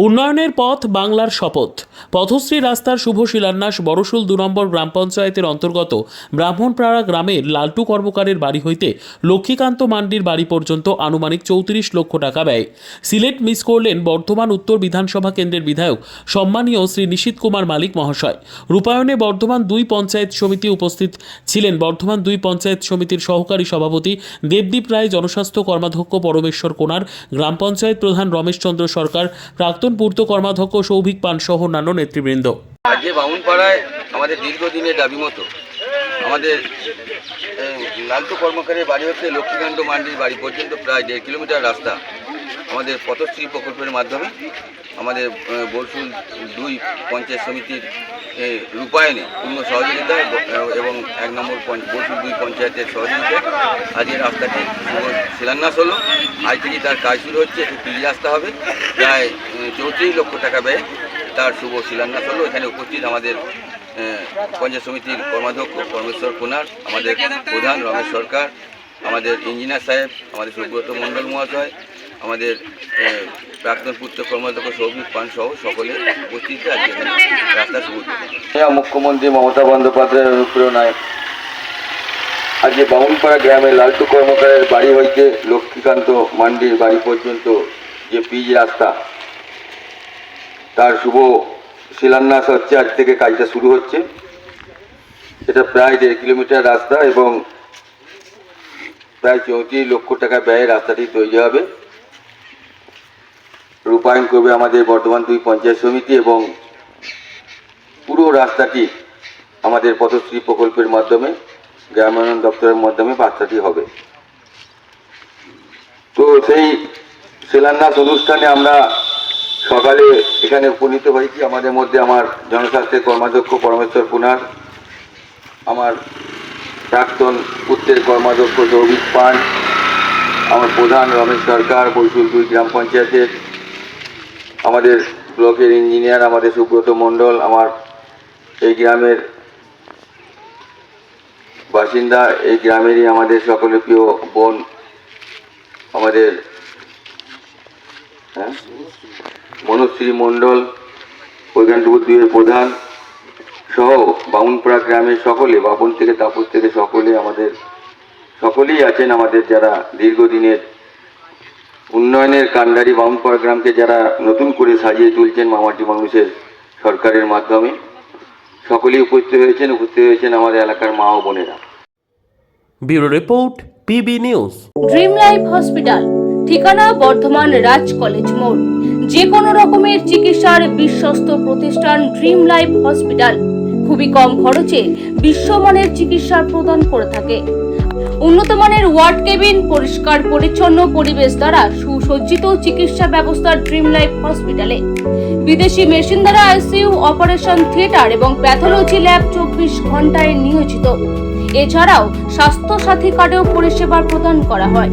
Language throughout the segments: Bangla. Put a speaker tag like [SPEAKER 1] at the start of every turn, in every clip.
[SPEAKER 1] উন্নয়নের পথ বাংলার শপথ। পথশ্রী রাস্তার শুভ শিলান্যাস বড়শুল ২ নম্বর গ্রাম পঞ্চায়েতের অন্তর্গত ব্রাহ্মণপাড়া গ্রামের লালটু কর্মকারের বাড়ি হইতে লক্ষ্মীকান্ত মান্ডির বাড়ি পর্যন্ত আনুমানিক ৩৪ লক্ষ টাকা ব্যয়। সিলেট মিস করলেন বর্ধমান উত্তর বিধানসভা কেন্দ্রের বিধায়ক সম্মানীয় শ্রী নিশীথ কুমার মালিক মহাশয়। রূপায়ণে বর্ধমান ২ পঞ্চায়েত সমিতি উপস্থিত ছিলেন বর্ধমান ২ পঞ্চায়েত সমিতির সহকারী সভাপতি দেবদীপ রায়, জনস্বাস্থ্য কর্মাধ্যক্ষ পরমেশ্বর কোনার, গ্রাম পঞ্চায়েত প্রধান রমেশ চন্দ্র সরকার, প্রাক্তন পূর্ত কর্মাধ্যক্ষ সৌভিক পান সহ অন্যান্য নেতৃবৃন্দ।
[SPEAKER 2] আজকে বামুনপাড়ায় আমাদের দীর্ঘদিনের দাবি মতো আমাদের লালটু কর্মকারের বাড়ি হচ্ছে লক্ষ্মীকান্ত মান্ডির বাড়ি পর্যন্ত প্রায় 1.5 কিলোমিটার রাস্তা আমাদের পথশ্রী প্রকল্পের মাধ্যমে আমাদের বড়শুল ২ পঞ্চায়েত সমিতির রূপায়ণে পূর্ণ সহযোগিতা এবং 1 নম্বর বড়শুল ২ পঞ্চায়েতের সহযোগিতা আজকে রাস্তাটি শিলান্যাস হলো। আজ থেকে তার কাজ শুরু হচ্ছে। একটু পিচ রাস্তা হবে, প্রায় ৩৪ লক্ষ টাকা ব্যয় তার শুভ শিলান্যাস হলো। এখানে উপস্থিত আমাদের পঞ্চায়েত সমিতির কর্মাধ্যক্ষ পরমেশ্বর কোনার, আমাদের প্রধান রমেশ সরকার, আমাদের ইঞ্জিনিয়ার সাহেব, আমাদের সুব্রত মণ্ডল মহাশয়, আমাদের প্রাক্তন পূর্ত কর্মাধ্যক্ষ সৌভিক পান সহ সকলে উপস্থিত আজকে এখানে রাস্তা শুরু হচ্ছে। মুখ্যমন্ত্রী মমতা বন্দ্যোপাধ্যায়ের অনুপ্রেরণায় আজকে বামুনপাড়া গ্রামে লালটু কর্মকারের বাড়ি হইতে লক্ষ্মীকান্ত মান্ডির বাড়ি পর্যন্ত যে পিচ রাস্তা তার শুভ শিলান্যাস হচ্ছে। আজ থেকে কাজটা শুরু হচ্ছে। এটা প্রায় 1.5 কিলোমিটার রাস্তা এবং প্রায় 34 লক্ষ টাকা ব্যয়ে রাস্তাটি তৈরি হবে। রূপায়ণ করবে আমাদের বর্ধমান ২ পঞ্চায়েত সমিতি এবং পুরো রাস্তাটি আমাদের পথশ্রী প্রকল্পের মাধ্যমে গ্রামায়ণ দপ্তরের মাধ্যমে রাস্তাটি হবে। তো সেই শিলান্যাস অনুষ্ঠানে আমরা সকালে এখানে উপনীত হয়েছি। আমাদের মধ্যে আমার জনস্বাস্থ্যের কর্মাধ্যক্ষ পরমেশ্বর কুনার, আমার প্রাক্তন পূর্তের কর্মাধ্যক্ষ সৌভিক পান, আমার প্রধান রমেশ সরকার, বড়শুল ২ গ্রাম পঞ্চায়েতের, আমাদের ব্লকের ইঞ্জিনিয়ার আমাদের সুব্রত মণ্ডল, আমার এই গ্রামের বাসিন্দা, এই গ্রামেরই আমাদের সকলের প্রিয় বোন আমাদের মনুশ্রী মণ্ডল, বৈজ্ঞানিক ২-এর প্রধান সহ বামুনপাড়া গ্রামের সকলে, বাপন থেকে তাপস থেকে সকলে আমাদের সকলেই আছেন। আমাদের যারা দীর্ঘদিনের উন্নয়নের কাণ্ডারি বামুনপাড়া গ্রামকে যারা নতুন করে সাজিয়ে তুলছেন মামাটি মানুষের সরকারের মাধ্যমে, সকলেই উপস্থিত হয়েছেন আমাদের এলাকার মা ও বোনেরা।
[SPEAKER 1] Bureau report, PB news.
[SPEAKER 3] Dream life hospital, ঠিকানা বর্ধমান রাজ কলেজ মোড়। যে কোনো রকমের চিকিৎসার বিশ্বস্ত প্রতিষ্ঠান ড্রিম লাইফ হসপিটাল খুবই কম খরচে বিশ্বমানের চিকিৎসা প্রদান করে থাকে। উন্নত মানের ওয়ার্ড কেবিন, পরিষ্কার পরিচ্ছন্ন পরিবেশ দ্বারা সুসজ্জিত চিকিৎসা ব্যবস্থা ড্রিম লাইফ হসপিটালে। বিদেশি মেশিন দ্বারা আইসিইউ, অপারেশন থিয়েটার এবং প্যাথোলজি ল্যাব 24 ঘন্টায় নিয়োজিত। এছাড়াও স্বাস্থ্য সাথী কার্ডেও পরিষেবা প্রদান করা হয়।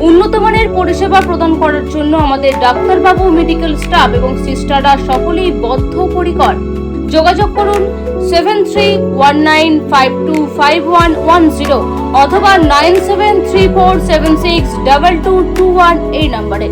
[SPEAKER 3] উন্নত মানের পরিষেবা প্রদান করার জন্য আমাদের ডাক্তারবাবু, মেডিকেল স্টাফ এবং সিস্টাররা সকলেই বদ্ধপরিকর। যোগাযোগ করুন 7319525110 অথবা 9734762221 এই নম্বরে।